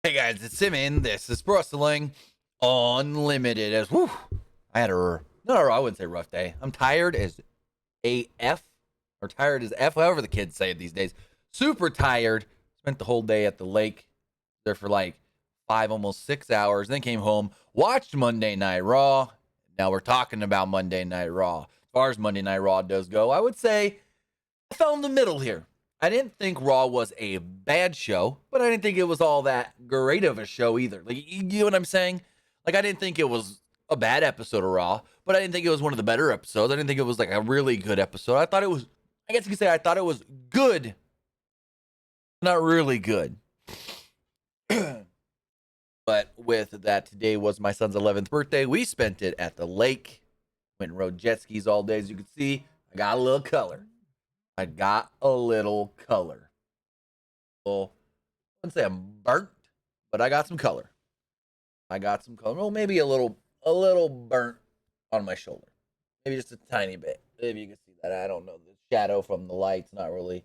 Hey guys, it's Simon. This is Pro Wrestling Unlimited. As whew, I had I wouldn't say rough day. I'm tired as AF or tired as F, however the kids say it these days. Super tired. Spent the whole day at the lake there for like 5, almost 6 hours. Then came home, watched Monday Night Raw. Now we're talking about Monday Night Raw. As far as Monday Night Raw does go, I would say I fell in the middle here. I didn't think Raw was a bad show, but I didn't think it was all that great of a show either. Like, you know what I'm saying? Like, I didn't think it was a bad episode of Raw, but I didn't think it was one of the better episodes. I didn't think it was like a really good episode. I thought it was, I guess you could say I thought it was good, not really good. But with that, today was my son's 11th birthday. We spent it at the lake, went and rode jet skis all day. As you can see, I got a little color. Well, I wouldn't say I'm burnt, but I got some color. Well, maybe a little burnt on my shoulder. Maybe just a tiny bit. Maybe you can see that. I don't know. The shadow from the light's not really.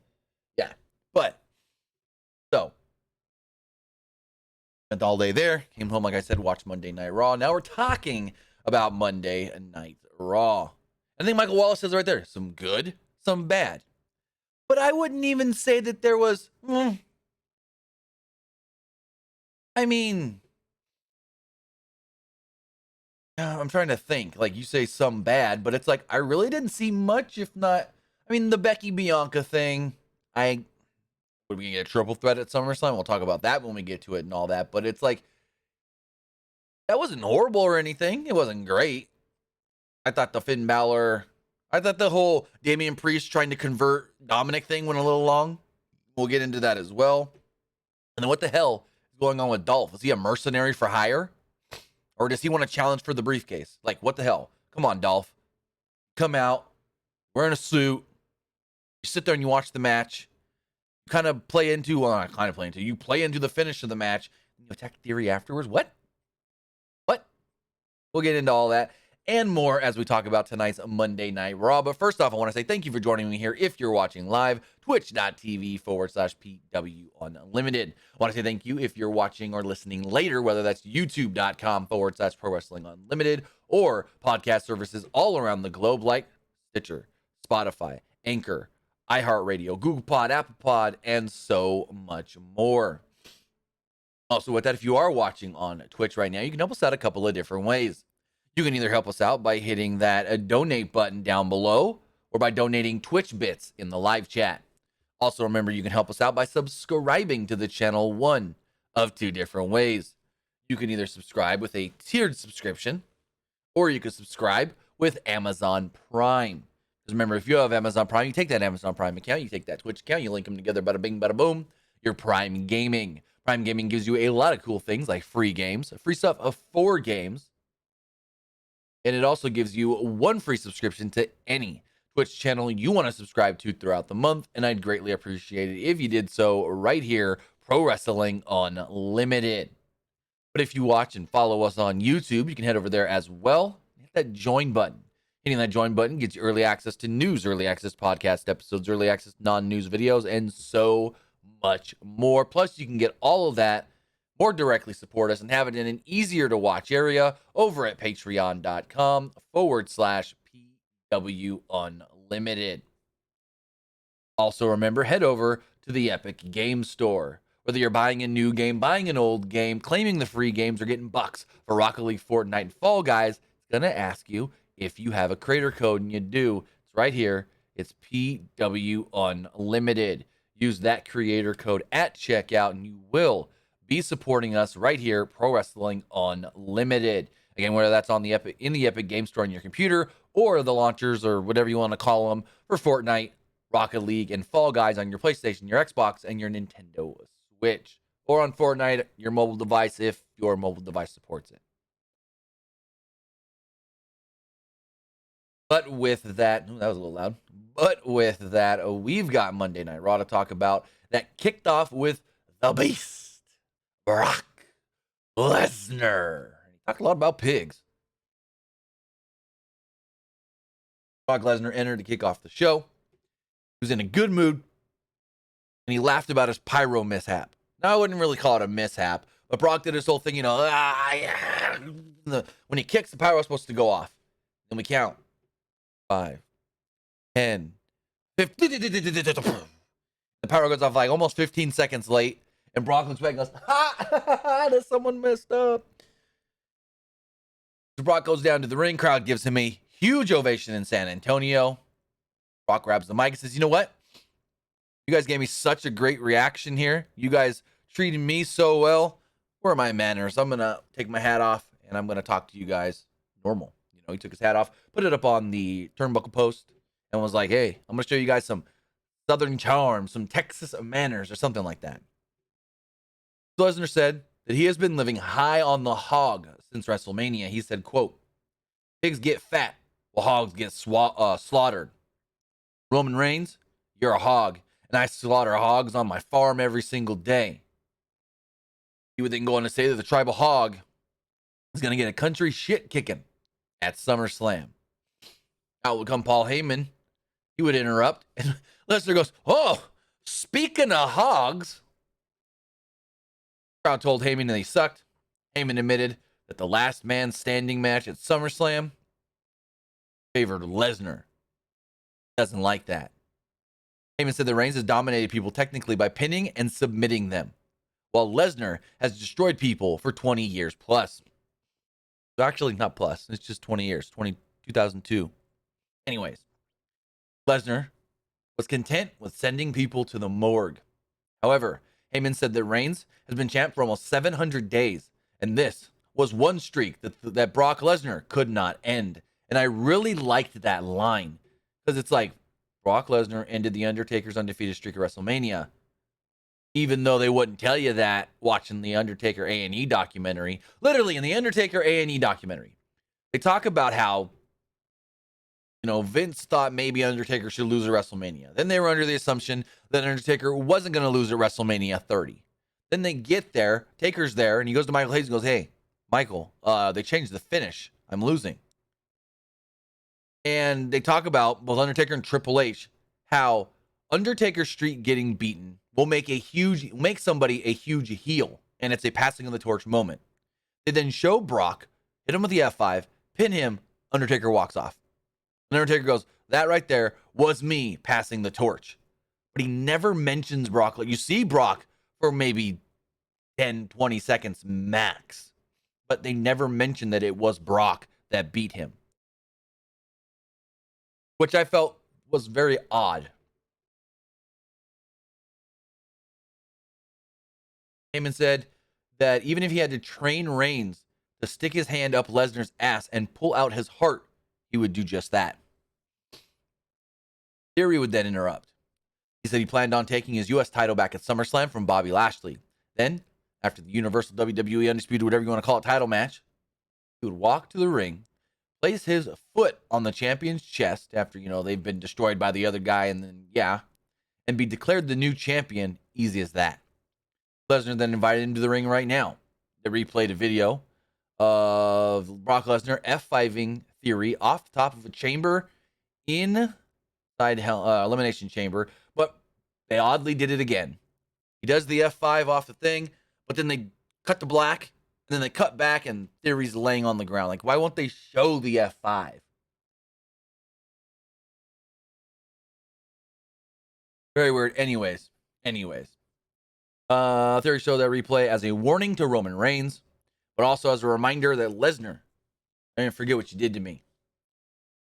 Yeah. But, so, spent all day there. Came home, like I said, watched Monday Night Raw. Now we're talking about Monday Night Raw. I think Michael Wallace says right there, some good, some bad. But I wouldn't even say that there was, I mean, I'm trying to think. Like, you say some bad, but it's like, I really didn't see much, if not, I mean, the Becky Bianca thing, would we get a triple threat at SummerSlam? We'll talk about that when we get to it and all that, but it's like, that wasn't horrible or anything. It wasn't great. I thought the whole Damian Priest trying to convert Dominic thing went a little long. We'll get into that as well. And then what the hell is going on with Dolph? Is he a mercenary for hire? Or does he want to challenge for the briefcase? Like, what the hell? Come on, Dolph. Come out, wearing a suit. You sit there and you watch the match. You kind of play into, well, not kind of play into, you play into the finish of the match. And you attack Theory afterwards. What? We'll get into all that and more as we talk about tonight's Monday Night Raw. But first off, I want to say thank you for joining me here. If you're watching live, twitch.tv/PW Unlimited. I want to say thank you if you're watching or listening later, whether that's youtube.com/Pro Wrestling Unlimited or podcast services all around the globe like Stitcher, Spotify, Anchor, iHeartRadio, Google Pod, Apple Pod, and so much more. Also, with that, if you are watching on Twitch right now, you can help us out a couple of different ways. You can either help us out by hitting that donate button down below or by donating Twitch bits in the live chat. Also, remember, you can help us out by subscribing to the channel one of two different ways. You can either subscribe with a tiered subscription or you can subscribe with Amazon Prime. Because remember, if you have Amazon Prime, you take that Amazon Prime account, you take that Twitch account, you link them together, bada bing, bada boom, you're Prime Gaming. Prime Gaming gives you a lot of cool things like free games, free stuff of 4 games. And it also gives you 1 free subscription to any Twitch channel you want to subscribe to throughout the month. And I'd greatly appreciate it if you did so right here, Pro Wrestling Unlimited. But if you watch and follow us on YouTube, you can head over there as well. Hit that join button. Hitting that join button gets you early access to news, early access podcast episodes, early access non-news videos, and so much more. Plus, you can get all of that, more directly support us, and have it in an easier to watch area over at patreon.com/PW Unlimited. Also, remember, head over to the Epic Game Store. Whether you're buying a new game, buying an old game, claiming the free games, or getting bucks for Rocket League, Fortnite, and Fall Guys, it's going to ask you if you have a creator code, and you do. It's right here. It's PW Unlimited. Use that creator code at checkout and you will be supporting us right here, Pro Wrestling Unlimited. Again, whether that's on the Epic Game Store on your computer or the launchers or whatever you want to call them for Fortnite, Rocket League, and Fall Guys on your PlayStation, your Xbox, and your Nintendo Switch. Or on Fortnite, your mobile device if your mobile device supports it. But with that, that was a little loud. But with that, we've got Monday Night Raw to talk about that kicked off with the Beast, Brock Lesnar. He talked a lot about pigs. Brock Lesnar entered to kick off the show. He was in a good mood, and he laughed about his pyro mishap. Now, I wouldn't really call it a mishap, But Brock did his whole thing, when he kicks, the power was supposed to go off. Then we count 5, 10, 15. The power goes off like almost 15 seconds late. And Brock looks back and goes, ha! Someone messed up. So Brock goes down to the ring. Crowd gives him a huge ovation in San Antonio. Brock grabs the mic and says, you know what? You guys gave me such a great reaction here. You guys treated me so well. Where are my manners? I'm going to take my hat off and I'm going to talk to you guys normal. He took his hat off, put it up on the turnbuckle post and was like, hey, I'm going to show you guys some Southern charm, some Texas manners or something like that. Lesnar said that he has been living high on the hog since WrestleMania. He said, quote, pigs get fat while hogs get slaughtered. Roman Reigns, you're a hog, and I slaughter hogs on my farm every single day. He would then go on to say that the tribal hog is going to get a country shit kicking at SummerSlam. Out would come Paul Heyman. He would interrupt, and Lesnar goes, oh, speaking of hogs. Crowd told Heyman that he sucked. Heyman admitted that the last man standing match at SummerSlam favored Lesnar. Doesn't like that. Heyman said that Reigns has dominated people technically by pinning and submitting them, while Lesnar has destroyed people for 20 years plus. Actually, not plus. It's just 20 years. 2002. Anyways, Lesnar was content with sending people to the morgue. However, Heyman said that Reigns has been champ for almost 700 days, and this was one streak that Brock Lesnar could not end. And I really liked that line because it's like Brock Lesnar ended The Undertaker's undefeated streak at WrestleMania, even though they wouldn't tell you that watching the Undertaker A&E documentary. Literally, in the Undertaker A&E documentary, they talk about how, Vince thought maybe Undertaker should lose at WrestleMania. Then they were under the assumption that Undertaker wasn't going to lose at WrestleMania 30. Then they get there, Taker's there, and he goes to Michael Hayes and goes, hey, Michael, they changed the finish. I'm losing. And they talk about both Undertaker and Triple H, how Undertaker Street getting beaten will make somebody a huge heel, and it's a passing of the torch moment. They then show Brock, hit him with the F5, pin him, Undertaker walks off. And Undertaker goes, that right there was me passing the torch. But he never mentions Brock. Like, you see Brock for maybe 10, 20 seconds max, but they never mention that it was Brock that beat him, which I felt was very odd. Heyman said that even if he had to train Reigns to stick his hand up Lesnar's ass and pull out his heart, he would do just that. Theory would then interrupt. He said he planned on taking his U.S. title back at SummerSlam from Bobby Lashley. Then, after the Universal WWE Undisputed, whatever you want to call it, title match, he would walk to the ring, place his foot on the champion's chest after, they've been destroyed by the other guy, and then, and be declared the new champion, easy as that. Lesnar then invited him to the ring right now. They replayed a video of Brock Lesnar F5ing Theory off the top of a chamber inside Elimination Chamber, but they oddly did it again. He does the F5 off the thing, but then they cut to black, and then they cut back, and Theory's laying on the ground. Like, why won't they show the F5? Very weird. Anyways. Theory showed that replay as a warning to Roman Reigns, but also as a reminder that Lesnar, I didn't forget what you did to me.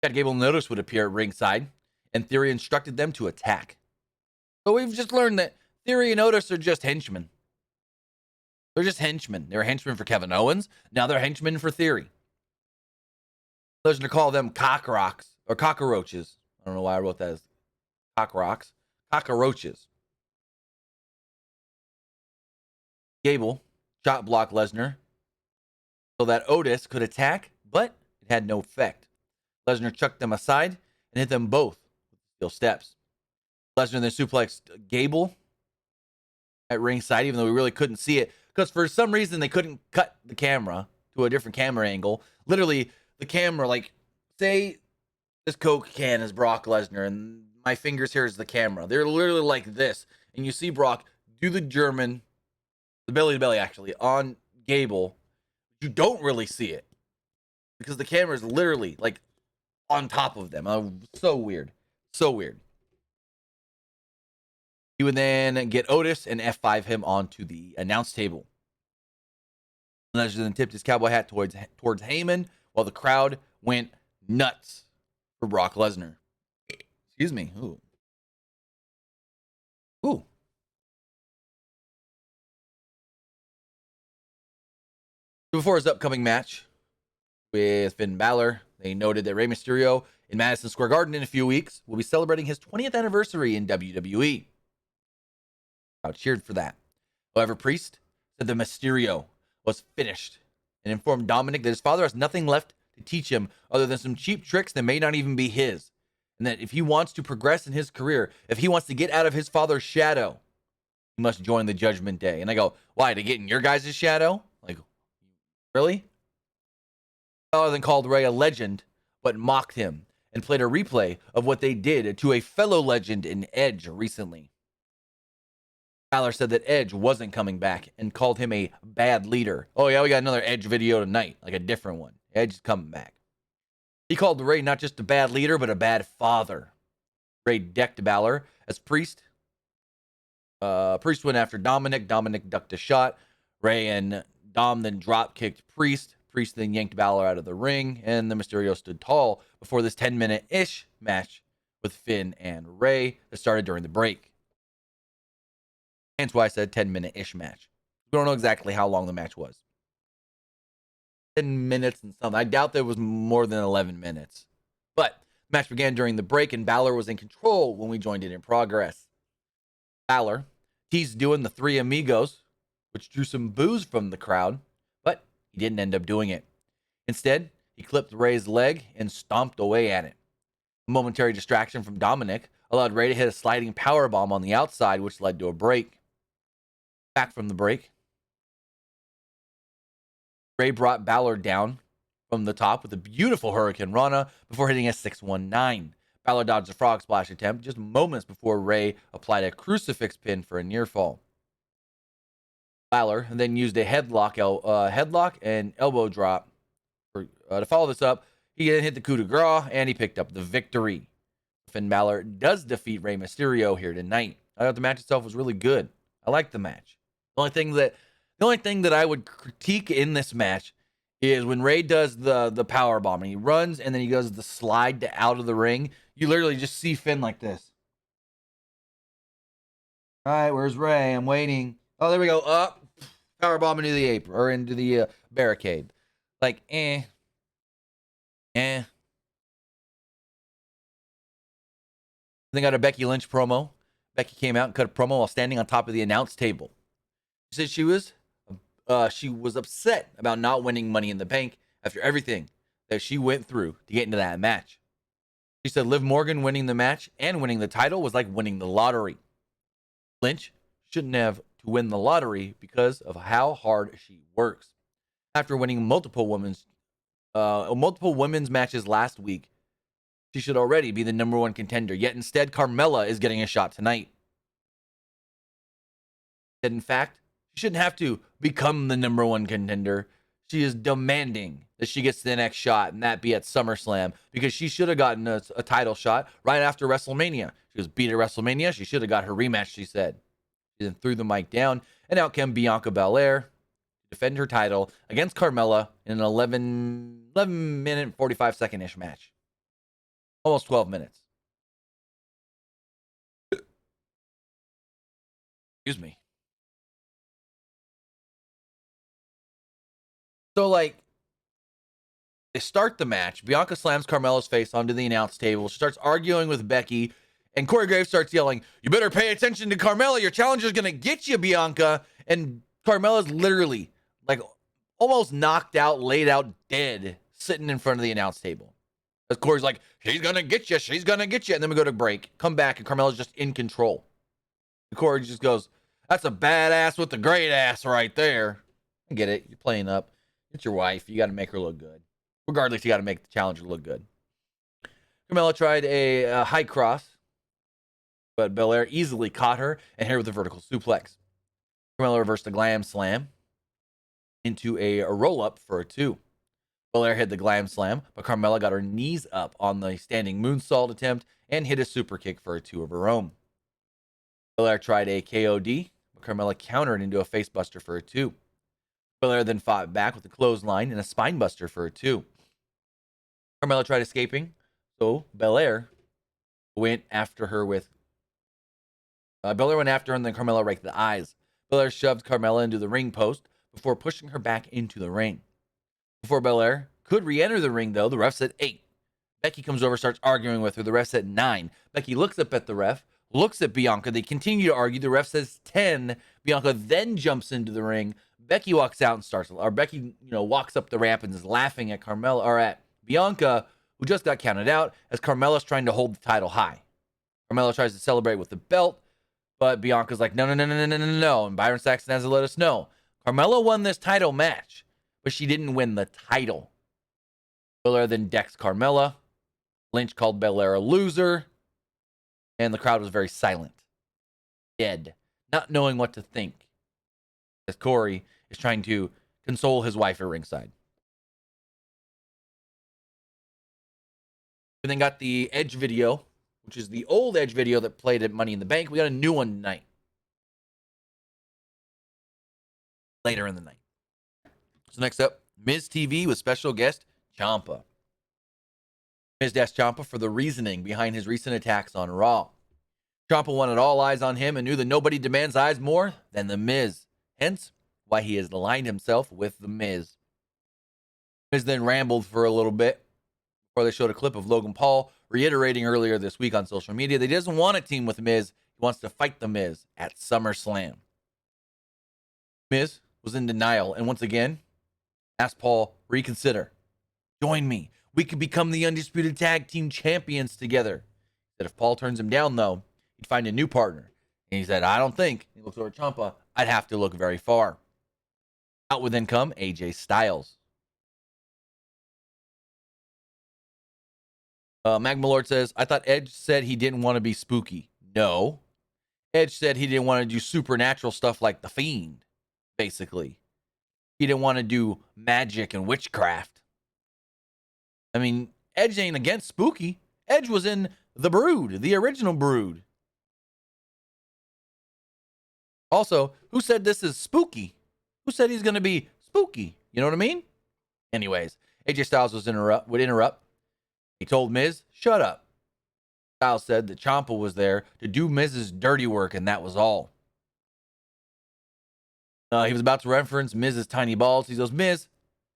Chad Gable notice would appear at ringside, and Theory instructed them to attack. So we've just learned that Theory and Otis are just henchmen. They're just henchmen. They were henchmen for Kevin Owens. Now they're henchmen for Theory. Lesnar called them cockroaches. I don't know why I wrote that as cockroaches. Gable shot blocked Lesnar so that Otis could attack, but it had no effect. Lesnar chucked them aside and hit them both with steel steps. Lesnar then suplexed Gable at ringside, even though we really couldn't see it, because for some reason they couldn't cut the camera to a different camera angle. Literally, the camera, like, say this Coke can is Brock Lesnar, and my fingers here is the camera. They're literally like this, and you see Brock do the German the belly to belly actually on Gable. You don't really see it because the camera is literally like on top of them. So weird. So weird. He would then get Otis and F5 him onto the announce table. Lesnar then tipped his cowboy hat towards Heyman while the crowd went nuts for Brock Lesnar. Excuse me. Ooh. Ooh. Before his upcoming match with Finn Balor, they noted that Rey Mysterio in Madison Square Garden in a few weeks will be celebrating his 20th anniversary in WWE. Crowd cheered for that. However, Priest said that Mysterio was finished and informed Dominic that his father has nothing left to teach him other than some cheap tricks that may not even be his. And that if he wants to progress in his career, if he wants to get out of his father's shadow, he must join the Judgment Day. And I go, why? To get in your guys' shadow? Like, really? Balor then called Rey a legend, but mocked him and played a replay of what they did to a fellow legend in Edge recently. Balor said that Edge wasn't coming back and called him a bad leader. Oh yeah, we got another Edge video tonight, like a different one. Edge is coming back. He called Rey not just a bad leader, but a bad father. Rey decked Balor as Priest. Priest went after Dominic. Dominic ducked a shot. Rey and Dom then drop kicked Priest. Priest then yanked Balor out of the ring, and the Mysterio stood tall before this 10-minute-ish match with Finn and Rey that started during the break. Hence why I said 10-minute-ish match. We don't know exactly how long the match was. 10 minutes and something. I doubt there was more than 11 minutes. But the match began during the break, and Balor was in control when we joined it in progress. Balor teased doing the Three Amigos, which drew some boos from the crowd, but he didn't end up doing it. Instead, he clipped Rey's leg and stomped away at it. A momentary distraction from Dominic allowed Rey to hit a sliding powerbomb on the outside, which led to a break. Back from the break, Rey brought Balor down from the top with a beautiful Hurricane Rana before hitting a 619. Balor dodged a frog splash attempt just moments before Rey applied a crucifix pin for a near fall. Balor then used a headlock and elbow drop to follow this up. He then hit the coup de grace and he picked up the victory. Finn Balor does defeat Rey Mysterio here tonight. I thought the match itself was really good. I liked the match. The only thing that I would critique in this match is when Rey does the power bomb and he runs and then he does the slide to out of the ring. You literally just see Finn like this. All right, where's Rey? I'm waiting. Oh, there we go. Up, power bomb into the apron or into the barricade. Like, Then got a Becky Lynch promo. Becky came out and cut a promo while standing on top of the announce table. She said she was upset about not winning Money in the Bank after everything that she went through to get into that match. She said Liv Morgan winning the match and winning the title was like winning the lottery. Lynch shouldn't have to win the lottery because of how hard she works. After winning multiple women's matches last week, she should already be the number one contender. Yet instead, Carmella is getting a shot tonight. That in fact, she shouldn't have to become the number one contender. She is demanding that she gets the next shot, and that be at SummerSlam, because she should have gotten a title shot right after WrestleMania. She was beat at WrestleMania. She should have got her rematch, she said. She then threw the mic down, and out came Bianca Belair to defend her title against Carmella in an 11-minute, 45-second-ish match. Almost 12 minutes. Excuse me. So, like, they start the match. Bianca slams Carmella's face onto the announce table. She starts arguing with Becky, and Corey Graves starts yelling, "You better pay attention to Carmella. Your challenger's going to get you, Bianca." And Carmella's literally, like, almost knocked out, laid out, dead, sitting in front of the announce table. As Corey's like, "She's going to get you. She's going to get you." And then we go to break. Come back, and Carmella's just in control. And Corey just goes, "That's a badass with a great ass right there." I get it. You're playing up. It's your wife. You got to make her look good. Regardless, you got to make the challenger look good. Carmella tried a high cross, but Belair easily caught her and hit her with a vertical suplex. Carmella reversed the glam slam into a roll-up for a 2. Belair hit the glam slam, but Carmella got her knees up on the standing moonsault attempt and hit a super kick for a 2 of her own. Belair tried a KOD, but Carmella countered into a facebuster for a 2. Belair then fought back with a clothesline and a spinebuster for a 2. Carmella tried escaping, so Belair went after her with... Belair went after her, and then Carmella raked the eyes. Belair shoved Carmella into the ring post before pushing her back into the ring. Before Belair could re-enter the ring, though, the ref said 8. Becky comes over, starts arguing with her. The ref said 9. Becky looks up at the ref, looks at Bianca. They continue to argue. The ref says 10. Bianca then jumps into the ring. Becky walks out and starts, or Becky, walks up the ramp and is laughing at Carmella, or at Bianca, who just got counted out, as Carmella's trying to hold the title high. Carmella tries to celebrate with the belt, but Bianca's like, no. And Byron Saxton has to let us know. Carmella won this title match, but she didn't win the title. Belair then decks Carmella. Lynch called Belair a loser, and the crowd was very silent. Dead, not knowing what to think, as Corey is trying to console his wife at ringside. We then got the Edge video, which is the old Edge video that played at Money in the Bank. We got a new one tonight. Later in the night. So next up, Miz TV with special guest Ciampa. Miz asked Ciampa for the reasoning behind his recent attacks on Raw. Ciampa wanted all eyes on him and knew that nobody demands eyes more than The Miz. Hence, why he has aligned himself with The Miz. Miz then rambled for a little bit before they showed a clip of Logan Paul reiterating earlier this week on social media that he doesn't want to team with Miz. He wants to fight The Miz at SummerSlam. Miz was in denial and once again asked Paul, reconsider. Join me. We could become the undisputed tag team champions together. That if Paul turns him down, though, he'd find a new partner. And he said, I don't think, he looks over at Ciampa, I'd have to look very far. Out would then come AJ Styles. Magmalord says, I thought Edge said he didn't want to be spooky. No. Edge said he didn't want to do supernatural stuff like The Fiend, basically. He didn't want to do magic and witchcraft. I mean, Edge ain't against spooky. Edge was in The Brood, the original Brood. Also, who said this is spooky? Who said he's going to be spooky? You know what I mean? Anyways, AJ Styles would interrupt. He told Miz, shut up. Styles said that Ciampa was there to do Miz's dirty work, and that was all. He was about to reference Miz's tiny balls. He goes, Miz,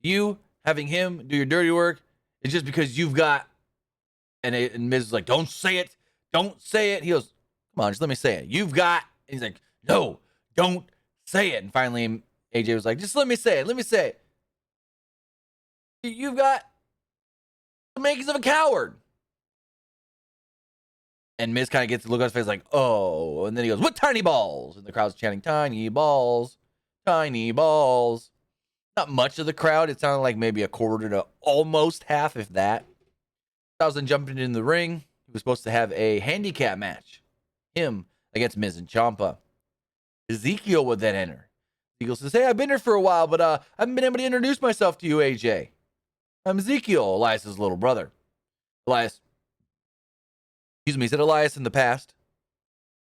you having him do your dirty work is just because you've got... And Miz is like, don't say it. Don't say it. He goes, come on, just let me say it. You've got... And he's like, no, don't say it. And finally, AJ was like, just let me say it. Let me say it. You've got the makings of a coward. And Miz kind of gets a look on his face like, oh. And then he goes, what tiny balls? And the crowd's chanting, tiny balls, tiny balls. Not much of the crowd. It sounded like maybe a quarter to almost half, if that. Styles then jumped into the ring. He was supposed to have a handicap match. Him against Miz and Ciampa. Ezekiel would then enter. Ezekiel says, hey, I've been here for a while, but I haven't been able to introduce myself to you, AJ. I'm Ezekiel, Elias's little brother. Elias, he said, Elias in the past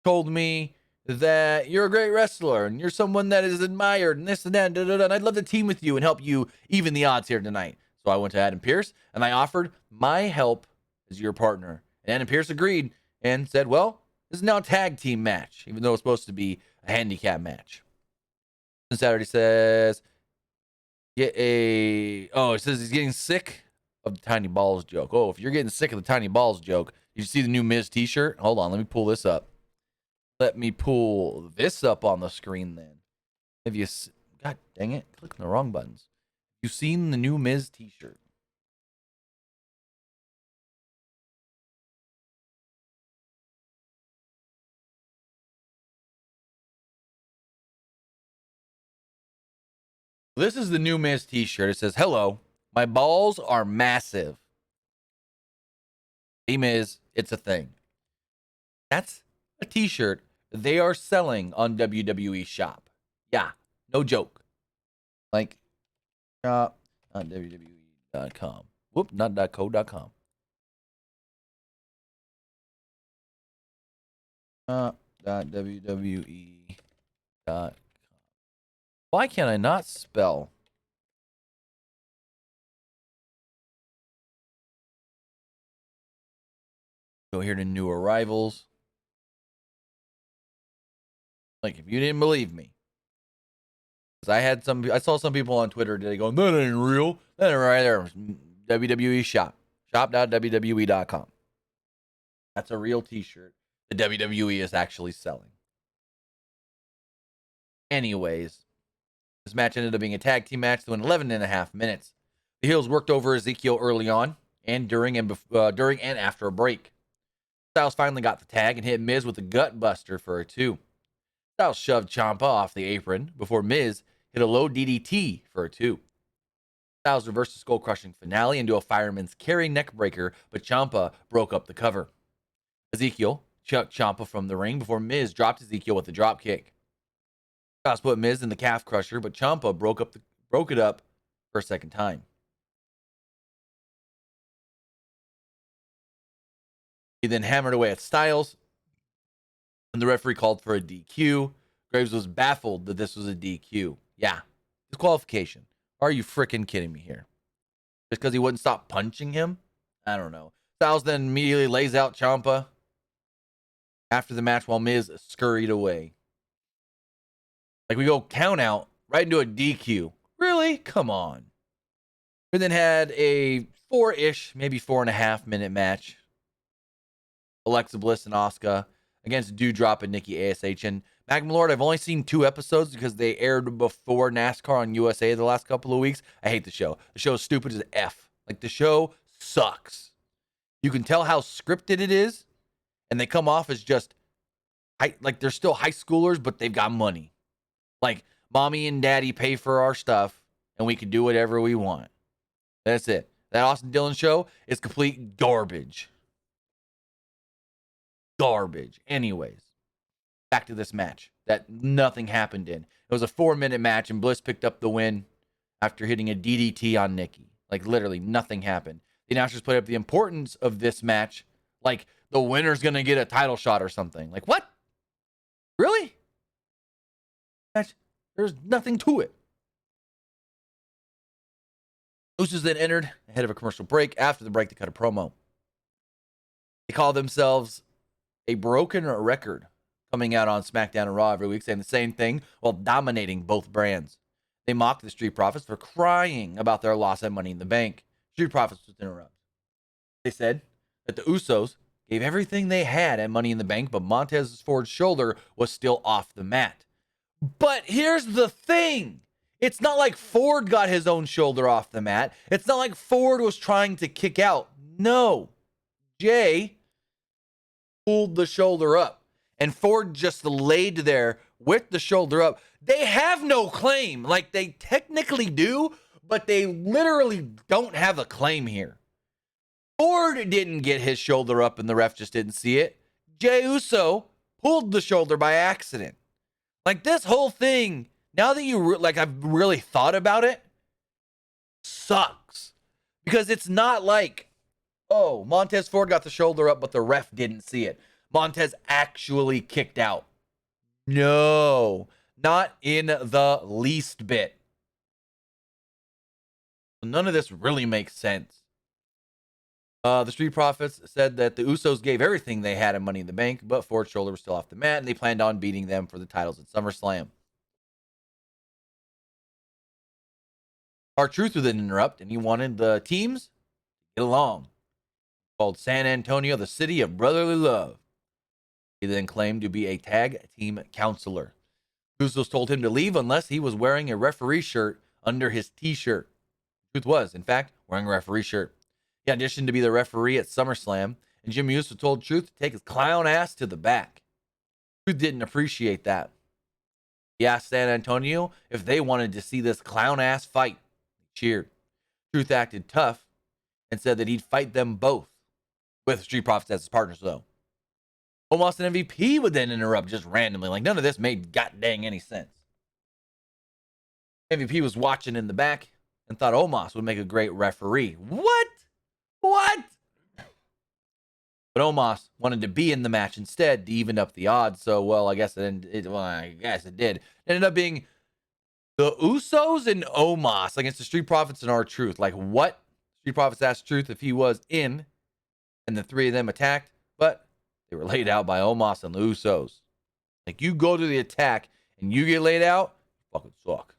told me that you're a great wrestler and you're someone that is admired and this and that, and I'd love to team with you and help you even the odds here tonight. So I went to Adam Pearce and I offered my help as your partner. And Adam Pearce agreed and said, well, this is now a tag team match, even though it's supposed to be a handicap match. And Saturday says, it says he's getting sick of the tiny balls joke. Oh, if you're getting sick of the tiny balls joke, you see the new Miz T-shirt? Hold on, let me pull this up. Let me pull this up on the screen then. Have you... God dang it, clicking the wrong buttons. You've seen the new Miz T-shirt. This is the new Miz T-shirt. It says, hello, my balls are massive. Hey, Miz, it's a thing. That's a T-shirt they are selling on WWE Shop. Yeah, no joke. Like, shop.wwe.com. Whoop, not .co.com. .wwe.com. Why can't I not spell? Go here to new arrivals. Like, if you didn't believe me, because I saw some people on Twitter today going, that ain't real. That ain't right there. WWE shop. Shop.wwe.com. That's a real t-shirt the WWE is actually selling. Anyways, this match ended up being a tag team match to win 11.5 minutes. The heels worked over Ezekiel early on and during and after a break. Styles finally got the tag and hit Miz with a gut buster for a 2. Styles shoved Ciampa off the apron before Miz hit a low DDT for a 2. Styles reversed the skull-crushing finale into a fireman's carry neckbreaker, but Ciampa broke up the cover. Ezekiel chucked Ciampa from the ring before Miz dropped Ezekiel with a drop kick. Styles put Miz in the calf crusher, but Ciampa broke it up for a second time. He then hammered away at Styles, and the referee called for a DQ. Graves was baffled that this was a DQ. Yeah, disqualification. Are you freaking kidding me here? Just because he wouldn't stop punching him? I don't know. Styles then immediately lays out Ciampa after the match while Miz scurried away. Like, we go count out right into a DQ. Really? Come on. We then had a 4-ish, maybe 4.5 minute match. Alexa Bliss and Asuka against Doudrop and Nikki ASH. And Mac Lord, I've only seen 2 episodes because they aired before NASCAR on USA the last couple of weeks. I hate the show. The show is stupid as F. Like, the show sucks. You can tell how scripted it is, and they come off as just, like, they're still high schoolers, but they've got money. Like, mommy and daddy pay for our stuff, and we can do whatever we want. That's it. That Austin Dillon show is complete garbage. Garbage. Anyways, back to this match that nothing happened in. It was a 4-minute match, and Bliss picked up the win after hitting a DDT on Nikki. Like, literally, nothing happened. The announcers played up the importance of this match, like the winner's going to get a title shot or something. Like, what? Really? There's nothing to it. Usos then entered ahead of a commercial break. After the break, they cut a promo. They call themselves a broken record, coming out on SmackDown and Raw every week, saying the same thing while dominating both brands. They mocked the Street Profits for crying about their loss at Money in the Bank. Street Profits was interrupted. They said that the Usos gave everything they had at Money in the Bank, but Montez Ford's shoulder was still off the mat. But here's the thing. It's not like Ford got his own shoulder off the mat. It's not like Ford was trying to kick out. No. Jay pulled the shoulder up, and Ford just laid there with the shoulder up. They have no claim. Like, they technically do, but they literally don't have a claim here. Ford didn't get his shoulder up, and the ref just didn't see it. Jey Uso pulled the shoulder by accident. Like, this whole thing, now that I've really thought about it, sucks. Because it's not like, oh, Montez Ford got the shoulder up, but the ref didn't see it. Montez actually kicked out. No, not in the least bit. None of this really makes sense. The Street Profits said that the Usos gave everything they had at Money in the Bank, but Ford's shoulder was still off the mat, and they planned on beating them for the titles at SummerSlam. R-Truth would then interrupt, and he wanted the teams to get along. He called San Antonio the city of brotherly love. He then claimed to be a tag team counselor. Usos told him to leave unless he was wearing a referee shirt under his T-shirt. Truth was, in fact, wearing a referee shirt. He auditioned to be the referee at SummerSlam, and Jimmy Uso told Truth to take his clown ass to the back. Truth didn't appreciate that. He asked San Antonio if they wanted to see this clown ass fight. He cheered. Truth acted tough and said that he'd fight them both, with Street Profits as his partners, though. Omos and MVP would then interrupt just randomly. Like, none of this made god dang any sense. MVP was watching in the back and thought Omos would make a great referee. What? What? But Omos wanted to be in the match instead to even up the odds. So, well, I guess it did. It ended up being the Usos and Omos against the Street Profits and R-Truth. Like, what? Street Profits asked Truth if he was in, and the three of them attacked, but they were laid out by Omos and the Usos. Like, you go to the attack and you get laid out, fucking suck.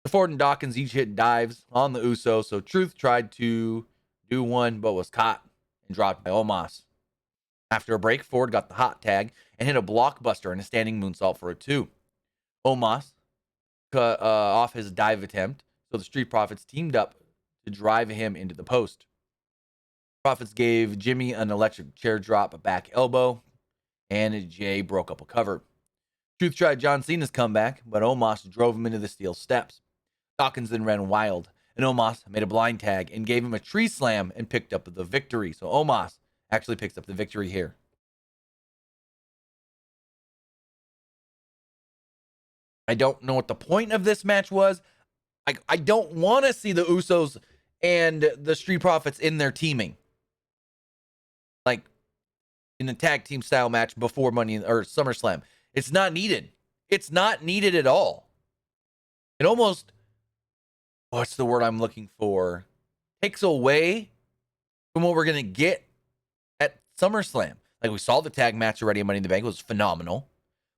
Ford and Dawkins each hit dives on the Usos, so Truth tried to do one, but was caught and dropped by Omos. After a break, Ford got the hot tag and hit a blockbuster and a standing moonsault for a 2. Omos cut off his dive attempt, so the Street Profits teamed up to drive him into the post. Profits gave Jimmy an electric chair drop, a back elbow, and Jay broke up a cover. Truth tried John Cena's comeback, but Omos drove him into the steel steps. Dawkins then ran wild, and Omos made a blind tag and gave him a tree slam and picked up the victory. So Omos actually picks up the victory here. I don't know what the point of this match was. I don't want to see the Usos and the Street Profits in their teaming. Like, in a tag team style match before SummerSlam. It's not needed. It's not needed at all. It almost, what's the word I'm looking for? Takes away from what we're going to get at SummerSlam. Like, we saw the tag match already at Money in the Bank. It was phenomenal.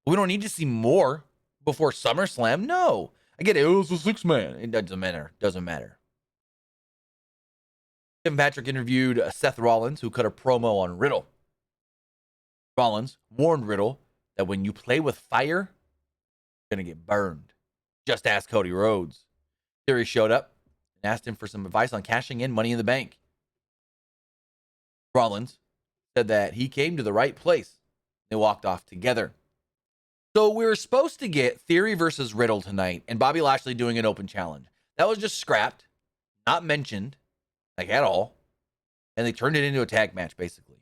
We don't need to see more before SummerSlam. No. I get it. It was a 6-man. It doesn't matter. Doesn't matter. Kevin Patrick interviewed Seth Rollins, who cut a promo on Riddle. Rollins warned Riddle that when you play with fire, you're going to get burned. Just ask Cody Rhodes. Theory showed up and asked him for some advice on cashing in Money in the Bank. Rollins said that he came to the right place. They walked off together. So we were supposed to get Theory versus Riddle tonight and Bobby Lashley doing an open challenge. That was just scrapped, not mentioned, like at all. And they turned it into a tag match, basically.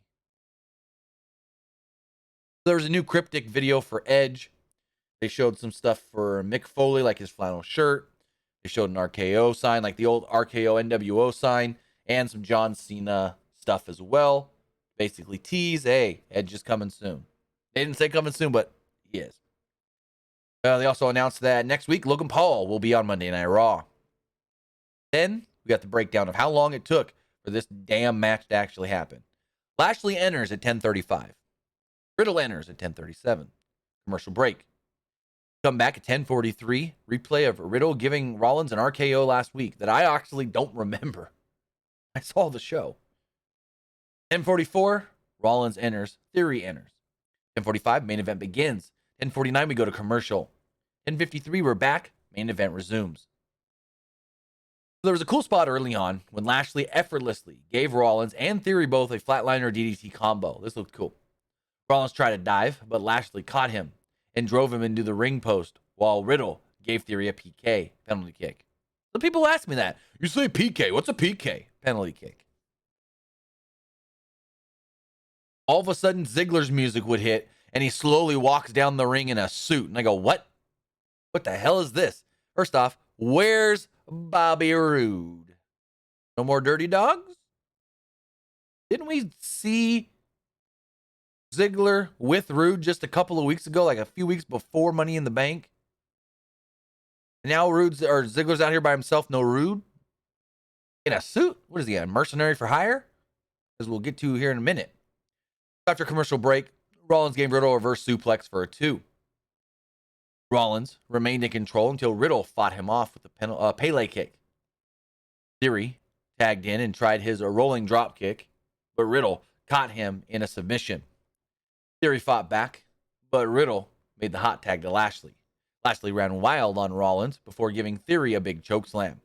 There was a new cryptic video for Edge. They showed some stuff for Mick Foley, like his flannel shirt. They showed an RKO sign, like the old RKO NWO sign, and some John Cena stuff as well. Basically tease, hey, Edge is coming soon. They didn't say coming soon, but he is. They also announced that next week, Logan Paul will be on Monday Night Raw. Then we got the breakdown of how long it took for this damn match to actually happen. Lashley enters at 10:35. Riddle enters at 10:37. Commercial break. Come back at 10:43. Replay of Riddle giving Rollins an RKO last week that I actually don't remember. I saw the show. 10:44. Rollins enters. Theory enters. 10:45. Main event begins. 10:49. We go to commercial. 10:53. We're back. Main event resumes. There was a cool spot early on when Lashley effortlessly gave Rollins and Theory both a flatliner DDT combo. This looked cool. Rollins tried to dive, but Lashley caught him and drove him into the ring post while Riddle gave Theory a PK, penalty kick. The people ask me that. You say PK, what's a PK? Penalty kick. All of a sudden, Ziggler's music would hit, and he slowly walks down the ring in a suit. And I go, what? What the hell is this? First off, where's Bobby Roode? No more dirty dogs? Didn't we see Ziggler with Roode just a couple of weeks ago, like a few weeks before Money in the Bank? And now Ziggler's out here by himself, no Roode? In a suit? What is he, a mercenary for hire? As we'll get to here in a minute. After commercial break, Rollins gave Riddle a reverse suplex for a 2. Rollins remained in control until Riddle fought him off with a Pele kick. Theory tagged in and tried his rolling drop kick, but Riddle caught him in a submission. Theory fought back, but Riddle made the hot tag to Lashley. Lashley ran wild on Rollins before giving Theory a big choke slam.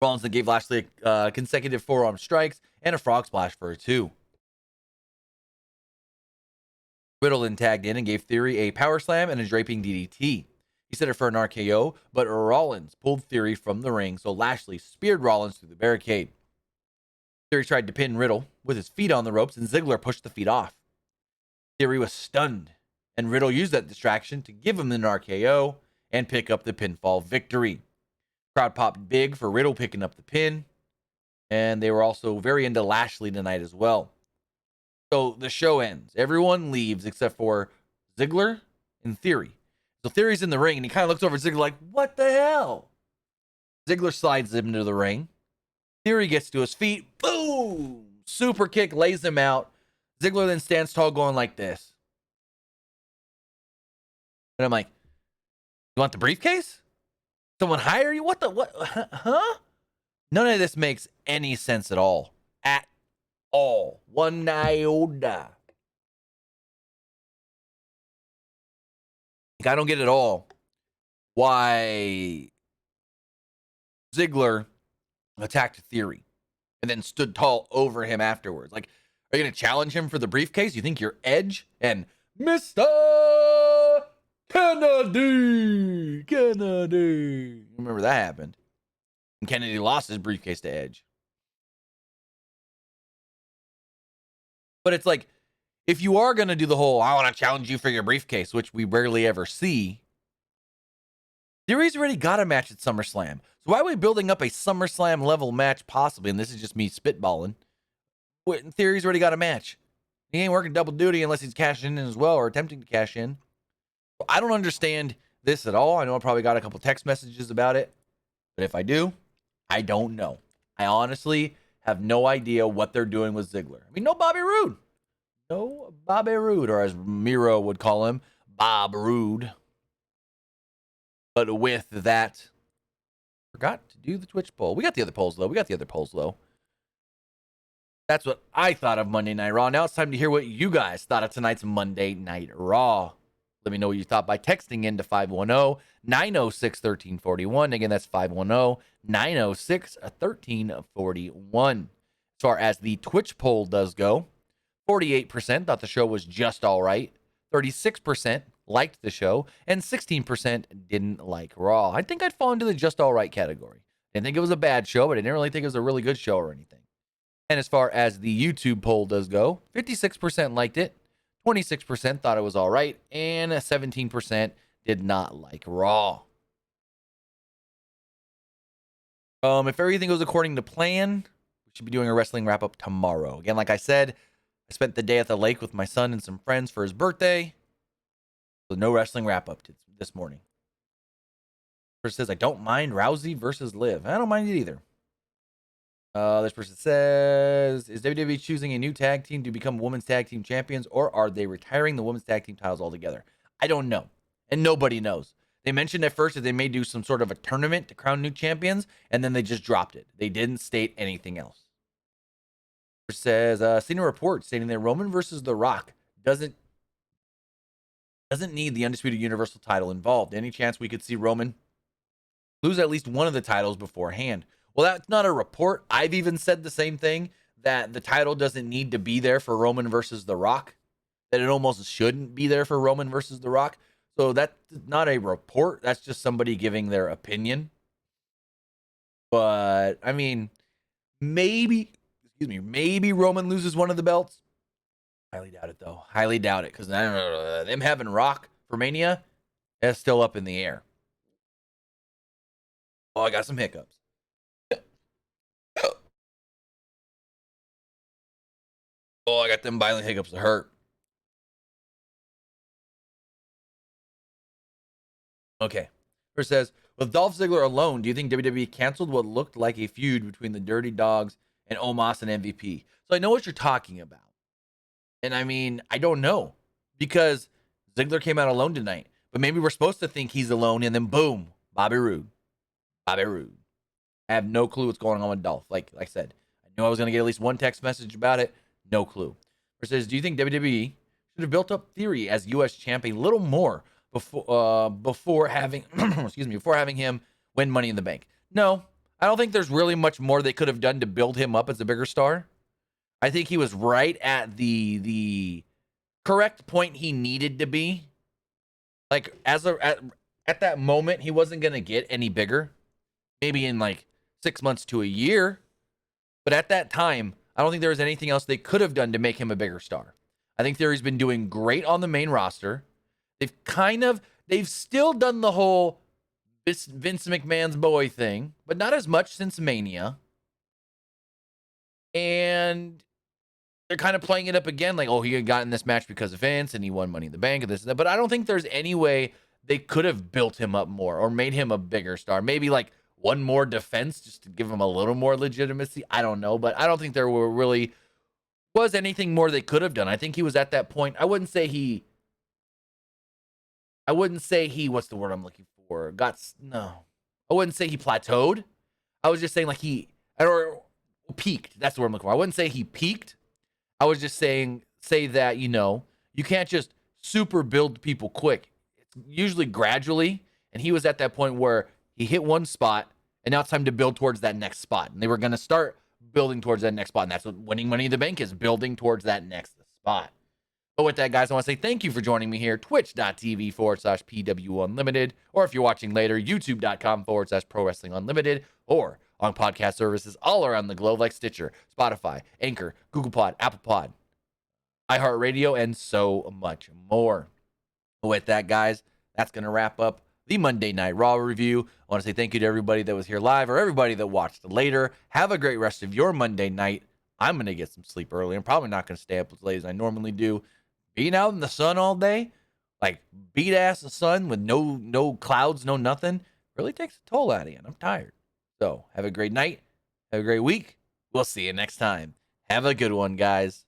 Rollins then gave Lashley consecutive forearm strikes and a frog splash for a 2. Riddle then tagged in and gave Theory a power slam and a draping DDT. He set it for an RKO, but Rollins pulled Theory from the ring, so Lashley speared Rollins through the barricade. Theory tried to pin Riddle with his feet on the ropes, and Ziggler pushed the feet off. Theory was stunned, and Riddle used that distraction to give him an RKO and pick up the pinfall victory. Crowd popped big for Riddle picking up the pin, and they were also very into Lashley tonight as well. So the show ends. Everyone leaves except for Ziggler and Theory. So Theory's in the ring, and he kind of looks over at Ziggler like, what the hell? Ziggler slides him into the ring. Theory gets to his feet. Boom! Super kick, lays him out. Ziggler then stands tall going like this. And I'm like, you want the briefcase? Someone hire you? What? Huh? None of this makes any sense at all. At all. One iota. I don't get at all why Ziggler attacked Theory and then stood tall over him afterwards. Like, are you going to challenge him for the briefcase? You think you're Edge and Mr. Kennedy? Remember that happened. And Kennedy lost his briefcase to Edge. But it's like, if you are going to do the whole, I want to challenge you for your briefcase, which we rarely ever see, Theory's already got a match at SummerSlam. So why are we building up a SummerSlam level match possibly? And this is just me spitballing. Theory's already got a match. He ain't working double duty unless he's cashing in as well or attempting to cash in. I don't understand this at all. I know I probably got a couple text messages about it. But if I do, I don't know. I honestly have no idea what they're doing with Ziggler. I mean, no Bobby Roode. No Bobby Roode, or as Miro would call him, Bob Roode. But with that, forgot to do the Twitch poll. We got the other polls, though. That's what I thought of Monday Night Raw. Now it's time to hear what you guys thought of tonight's Monday Night Raw. Let me know what you thought by texting in to 510-906-1341. Again, that's 510-906-1341. As far as the Twitch poll does go, 48% thought the show was just all right. 36% liked the show, and 16% didn't like Raw. I think I'd fall into the just all right category. Didn't think it was a bad show, but I didn't really think it was a really good show or anything. And as far as the YouTube poll does go, 56% liked it, 26% thought it was all right, and 17% did not like Raw. If everything goes according to plan, we should be doing a wrestling wrap-up tomorrow. Again, like I said, I spent the day at the lake with my son and some friends for his birthday. So no wrestling wrap-up this morning. Person says, I don't mind Rousey versus Liv. I don't mind it either. This person says, is WWE choosing a new tag team to become women's tag team champions, or are they retiring the women's tag team titles altogether? I don't know. And nobody knows. They mentioned at first that they may do some sort of a tournament to crown new champions, and then they just dropped it. They didn't state anything else. Says, seen a report stating that Roman versus The Rock doesn't need the Undisputed Universal title involved. Any chance we could see Roman lose at least one of the titles beforehand? Well, that's not a report. I've even said the same thing, that the title doesn't need to be there for Roman versus The Rock, that it almost shouldn't be there for Roman versus The Rock. So that's not a report. That's just somebody giving their opinion. But, I mean, maybe Roman loses one of the belts. Highly doubt it, though. Highly doubt it, because them having Rock for Mania is still up in the air. Oh, I got some hiccups. Oh, I got them violent hiccups that hurt. Okay. First says, with Dolph Ziggler alone, do you think WWE canceled what looked like a feud between the Dirty Dogs and Omos and MVP? So I know what you're talking about. And I mean, I don't know, because Ziggler came out alone tonight, but maybe we're supposed to think he's alone, and then boom, Bobby Roode. I have no clue what's going on with Dolph. Like I said, I knew I was going to get at least one text message about it. No clue. It says, do you think WWE should have built up Theory as U.S. champ a little more before having him win Money in the Bank? No, I don't think there's really much more they could have done to build him up as a bigger star. I think he was right at the correct point he needed to be. Like, at that moment, he wasn't going to get any bigger. Maybe in like 6 months to a year. But at that time, I don't think there was anything else they could have done to make him a bigger star. I think Theory's been doing great on the main roster. They've kind of they've still done the whole Vince McMahon's boy thing, but not as much since Mania. And they're kind of playing it up again, like, oh, he had gotten this match because of Vince and he won Money in the Bank and this and that. But I don't think there's any way they could have built him up more or made him a bigger star. Maybe like one more defense just to give him a little more legitimacy. I don't know, but I don't think there was anything more they could have done. I think he was at that point. I wouldn't say he, what's the word I'm looking for? No. I wouldn't say he plateaued. I was just saying like or peaked. That's the word I'm looking for. I wouldn't say he peaked. I was just say that, you can't just super build people quick. It's usually gradually. And he was at that point where he hit one spot and now it's time to build towards that next spot. And they were going to start building towards that next spot. And that's what winning Money in the Bank is, building towards that next spot. But with that, guys, I want to say thank you for joining me here. Twitch.tv/PWU Unlimited. Or if you're watching later, YouTube.com/Pro Wrestling Unlimited. Or on podcast services all around the globe like Stitcher, Spotify, Anchor, Google Pod, Apple Pod, iHeartRadio, and so much more. With that, guys, that's going to wrap up the Monday Night Raw review. I want to say thank you to everybody that was here live or everybody that watched later. Have a great rest of your Monday night. I'm going to get some sleep early. I'm probably not going to stay up as late as I normally do. Being out in the sun all day, like beat-ass the sun with no clouds, no nothing, really takes a toll out of you, and I'm tired. So have a great night. Have a great week. We'll see you next time. Have a good one, guys.